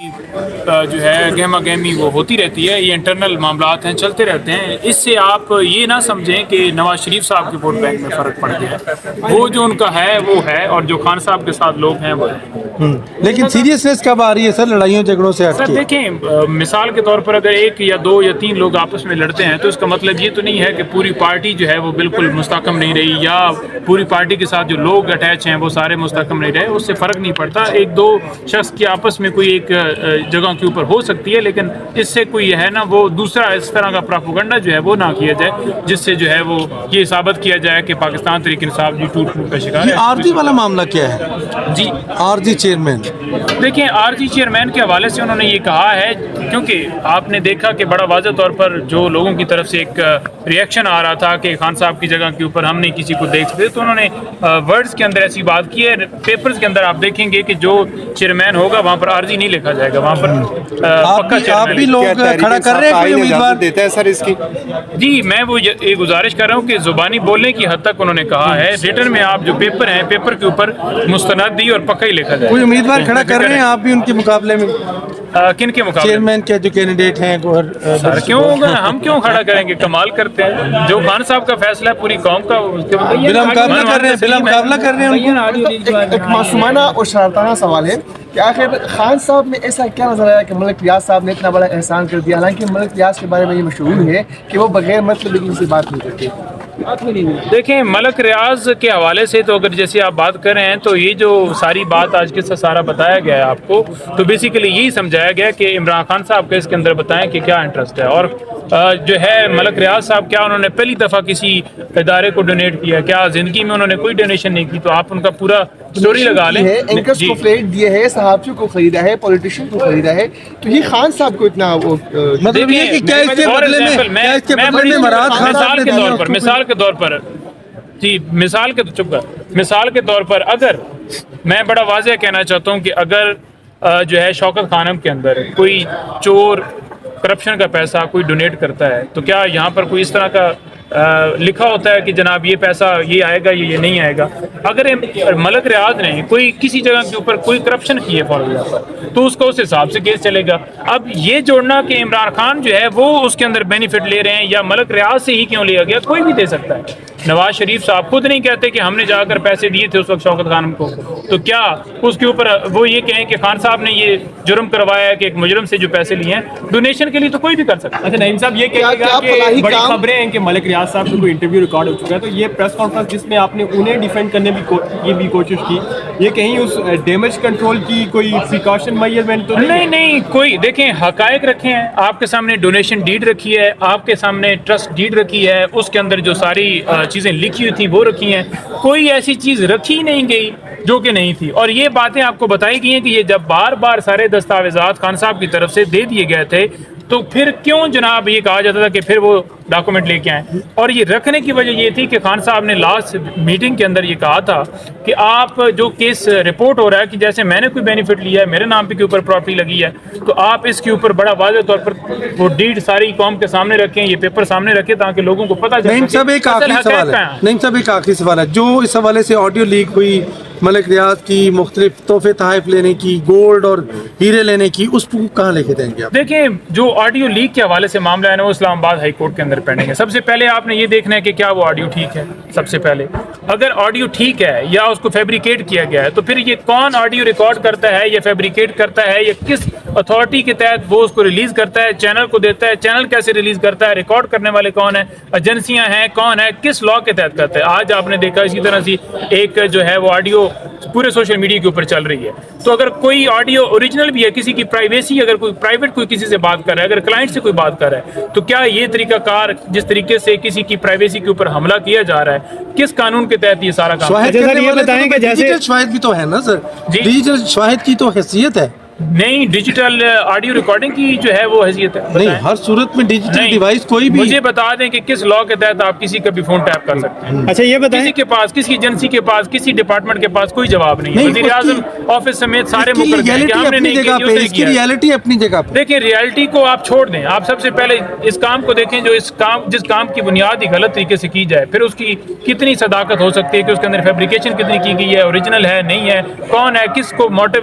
جو ہے گہما گہمی وہ ہوتی رہتی ہے. یہ انٹرنل معاملات ہیں, چلتے رہتے ہیں. اس سے آپ یہ نہ سمجھیں کہ نواز شریف صاحب کے ووٹ بینک میں فرق پڑ گیا ہے. وہ جو ان کا ہے وہ ہے, اور جو خان صاحب کے ساتھ لوگ ہیں وہ ہیں. لیکن سیریسنس کب آ رہی ہے سر لڑائیوں جھگڑوں سے ہٹ سر کے؟ دیکھیں, مثال کے طور پر اگر ایک یا دو یا تین لوگ آپس میں لڑتے ہیں تو اس کا مطلب یہ تو نہیں ہے کہ پوری پارٹی جو ہے وہ بالکل مستحکم نہیں رہی, یا پوری پارٹی کے ساتھ جو لوگ اٹیچ ہیں وہ سارے مستحکم نہیں رہے. اس سے فرق نہیں پڑتا. ایک دو شخص کی آپس میں کوئی ایک جگہ کے اوپر ہو سکتی ہے, لیکن اس سے کوئی ہے نا وہ دوسرا اس طرح کا پراپوگنڈا جو ہے وہ نہ کیا جائے جس سے جو ہے وہ یہ ثابت کیا جائے کہ پاکستان تحریک انصاف جی ٹوٹ پھوٹ کا شکار ہے. یہ عارضی والا معاملہ کیا ہے جی عارضی چیئرمین؟ دیکھیں, عارضی چیئرمین کے حوالے سے انہوں نے یہ کہا ہے, کیونکہ آپ نے دیکھا کہ بڑا واضح طور پر جو لوگوں کی طرف سے ایک ریئیکشن آ رہا تھا کہ خان صاحب کی جگہ کے اوپر ہم نہیں کسی کو دیکھ سکتے, تو انہوں نے ورڈز کے اندر ایسی بات کی ہے. پیپرز کے اندر آپ دیکھیں گے کہ جو چیئرمین ہوگا وہاں پر عارضی نہیں لکھا جائے گا, وہاں پر پکا آپ بھی لوگ کھڑا کر رہے ہیں کوئی امیدوار دیتا ہے سر اس کی؟ جی میں وہ یہ گزارش کر رہا ہوں کہ زبانی بولنے کی حد تک انہوں نے کہا ہے, ریٹن میں آپ جو پیپر ہیں پیپر کے اوپر مستند دی اور پکا ہی لکھا جائے. کوئی امیدوار کھڑا کر رہے ہیں آپ بھی ان کے مقابلے میں؟ کن کے مقابلے؟ چیئرمین کے جو کینڈیڈیٹ ہیں سر کیوں ہوگا, ہم کیوں کھڑا کریں گے؟ کمال کرتے ہیں. جو خان صاحب کا فیصلہ ہے پوری قوم کا, بلا مقابلہ کر رہے ہیں, بلا مقابلہ کر رہے ہیں. ایک معصومانہ اور شرارتانہ سوال ہے کہ آخر خان صاحب میں ایسا کیا نظر آیا کہ ملک ریاض صاحب نے اتنا بڑا احسان کر دیا, حالانکہ ملک ریاض کے بارے میں یہ مشہور ہے کہ وہ بغیر مطلب کسی سے بات نہیں کرتے. دیکھیں, ملک ریاض کے حوالے سے تو اگر جیسے آپ بات کر رہے ہیں تو یہ جو ساری بات آج کے سارا بتایا گیا ہے آپ کو, تو بیسیکلی یہی سمجھایا گیا کہ عمران خان صاحب کے اس کے اندر بتائیں کہ کیا انٹرسٹ ہے, اور جو ہے ملک ریاض صاحب کیا انہوں نے پہلی دفعہ کسی ادارے کو ڈونیٹ کیا, کیا زندگی میں انہوں نے کوئی ڈونیشن نہیں کی. تو آپ ان کا پورا اسٹوری لگا لیں. اینکرز کو فلیٹ دیے ہے, صحافیوں کو خریدا ہے, پولیٹیشین کو خریدا ہے, تو یہ خان صاحب کو اتنا مطلب یہ کہ کیا اس کے بدلے میں مراد خان صاحب نے دیا؟ مثال کے طور پر اگر میں بڑا واضح کہنا چاہتا ہوں کہ اگر جو ہے شوکت خانم کے اندر کوئی چور کرپشن کا پیسہ کوئی ڈونیٹ کرتا ہے, تو کیا یہاں پر کوئی اس طرح کا لکھا ہوتا ہے کہ جناب یہ پیسہ یہ آئے گا یہ نہیں آئے گا؟ اگر ملک ریاض نے کوئی کسی جگہ کے اوپر کوئی کرپشن کی ہے فار ایگزامپل, تو اس کو اس حساب سے کیس چلے گا. اب یہ جوڑنا کہ عمران خان جو ہے وہ اس کے اندر بینیفٹ لے رہے ہیں یا ملک ریاض سے ہی کیوں لیا گیا, کوئی بھی دے سکتا ہے. نواز شریف صاحب خود نہیں کہتے کہ ہم نے جا کر پیسے دیے تھے اس وقت شوکت خانم کو, تو کیا اس کے اوپر وہ یہ کہیں کہ خان صاحب نے یہ جرم کروایا ہے کہ ایک مجرم سے جو پیسے لیے ہیں ڈونیشن کے لیے, تو کوئی بھی کر سکتا ہے. اچھا نعیم صاحب, یہ کہے گا کہ بڑی خبریں ہیں کہ ملک ریاض صاحب کا کوئی انٹرویو ریکارڈ ہو چکا ہے, تو یہ پریس کانفرنس جس میں آپ نے انہیں ڈیفینڈ کرنے کی بھی کوشش کی, یہ کہیں اس ڈیمیج کنٹرول کی کوئی پریکاشن میجرمنٹ تو نہیں کوئی. دیکھیں, حقائق رکھے ہیں آپ کے سامنے, ڈونیشن ڈیڈ رکھی ہے آپ کے سامنے, ٹرسٹ ڈیڈ رکھی ہے, اس کے اندر جو ساری چیزیں لکھی ہوئی تھیں وہ رکھی ہیں. کوئی ایسی چیز رکھی نہیں گئی جو کہ نہیں تھی, اور یہ باتیں آپ کو بتائی گئی ہیں کہ یہ جب بار بار سارے دستاویزات خان صاحب کی طرف سے دے دیے گئے تھے, تو پھر کیوں جناب یہ کہا جاتا تھا کہ پھر وہ ڈاکومنٹ لے کے آئیں. اور یہ رکھنے کی وجہ یہ تھی کہ خان صاحب نے لاسٹ میٹنگ کے اندر یہ کہا تھا کہ آپ جو کیس رپورٹ ہو رہا ہے کہ جیسے میں نے کوئی بینیفٹ لیا ہے, میرے نام پہ کے اوپر پراپرٹی لگی ہے, تو آپ اس کے اوپر بڑا واضح طور پر وہ ڈیڈ ساری قوم کے سامنے رکھیں, یہ پیپر سامنے رکھیں تاکہ لوگوں کو پتہ چلے. نعیم صاحب ایک آخری سوال ہے, جو اس حوالے سے آڈیو لیک ہوئی ملک ریاض کی مختلف تحفے تحائف لینے کی, گولڈ اور ہیرے لینے کی, اس کو کہاں لے کے دیں گے آپ؟ دیکھیں, جو آڈیو لیک کے حوالے سے معاملہ ہے نا وہ اسلام آباد ہائی کورٹ کے اندر پینڈنگ ہے. سب سے پہلے آپ نے یہ دیکھنا ہے کہ کیا وہ آڈیو ٹھیک ہے. سب سے پہلے اگر آڈیو ٹھیک ہے یا اس کو فیبریکیٹ کیا گیا ہے, تو پھر یہ کون آڈیو ریکارڈ کرتا ہے یا فیبریکیٹ کرتا ہے, یا کس اتھارٹی کے تحت وہ اس کو ریلیز کرتا ہے, چینل کو دیتا ہے, چینل کیسے ریلیز کرتا ہے, ریکارڈ کرنے والے کون ہیں, ایجنسیاں ہیں, کون ہے, کس لا کے تحت کرتا ہے. آج آپ نے دیکھا اسی طرح سے ایک جو ہے وہ آڈیو پورے سوشل میڈیا کے اوپر چل رہی ہے. تو اگر کوئی آڈیو اوریجنل بھی ہے, کسی کی پرائیویسی, اگر کوئی پرائیویٹ کوئی کسی سے بات کر رہا ہے, اگر کلائنٹ سے کوئی بات کر رہا ہے, تو کیا یہ طریقہ کار جس طریقے سے کسی کی پرائیویسی کے اوپر حملہ کیا جا رہا ہے, کس قانون کے تحت یہ سارا کام؟ یہ بتائیں کہ ڈیجیٹل شواہد بھی تو ہے نا سر, ڈیجیٹل شواہد کی تو حیثیت ہے. نہیں, ڈیجیٹل آڈیو ریکارڈنگ کی جو ہے وہ حیثیت ہے. نہیں, ہر صورت میں ڈیجیٹل ڈیوائس کوئی بھی. مجھے بتا دیں کہ کس لا کے تحت آپ کسی کا بھی فون ٹیپ کر سکتے ہیں. اچھا یہ بتائیں, کسی کے پاس, کسی ایجنسی کے پاس, کسی ڈپارٹمنٹ کے پاس کوئی جواب نہیں ہے. وزیر اعظم آفس سمیت سارے مقرر ہیں کہ ہم نے نہیں کیا, اس کی ریالٹی اپنی جگہ پہ. دیکھیں, ریالٹی کو آپ چھوڑ دیں, آپ سب سے پہلے اس کام کو دیکھیں جو جس کام کی بنیاد ہی غلط طریقے سے کی جائے, پھر اس کی کتنی صداقت ہو سکتی ہے کہ اس کے اندر فیبریکیشن کتنی کی گئی ہے, اوریجنل ہے نہیں ہے, کون ہے, کس کو موٹیو.